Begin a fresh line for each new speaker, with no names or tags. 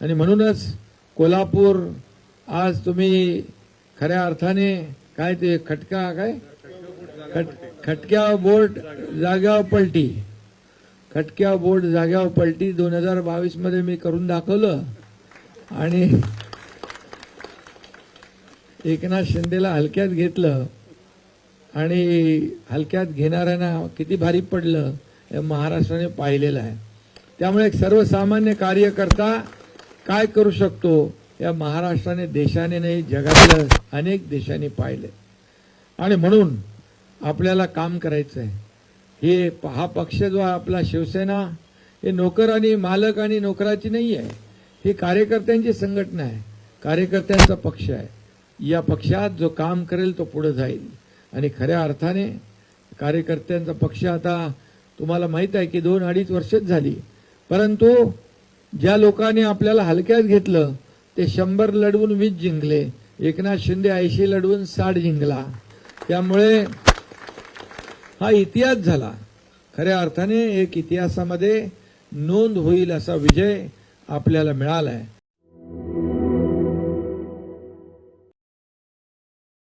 आणि म्हणूनच कोल्हापूर आज तुम्ही खऱ्या अर्थाने काय ते खटक्या बोट जाग्यावर पलटी, खटक्या बोट जाग्यावर पलटी 2022 मध्ये मी करून दाखवलं आणि एकनाथ शिंदेला हलक्यात घेतलं आणि हलक्यात घेणाऱ्यांना किती भारी पडलं हे महाराष्ट्राने पाहिलेलं आहे. त्यामुळे एक सर्वसामान्य कार्यकर्ता काय करू शकतो या महाराष्ट्राने, देशाने नाही जगातल्या अनेक देशांनी पाहिले. आणि म्हणून आपल्याला काम करायचं आहे. हा पक्ष जो आपला शिवसेना हे नोकर आणि मालक आणि नोकराची नाही आहे, ही कार्यकर्त्यांची संघटना आहे, कार्यकर्त्यांचा पक्ष आहे. या पक्षात जो काम करेल तो पुढे जाईल आणि खऱ्या अर्थाने कार्यकर्त्यांचा पक्ष आता तुम्हाला माहित आहे की 2-2.5 वर्षच झाली, परंतु ज्या लोकांनी आपल्याला हलक्यात घेतलं ते 100 लढवून 20 जिंकले. एकनाथ शिंदे 80 लढवून 60 जिंकला. त्यामुळे हा इतिहास झाला. खऱ्या अर्थाने एक इतिहासामध्ये नोंद होईल असा विजय आपल्याला मिळाला आहे.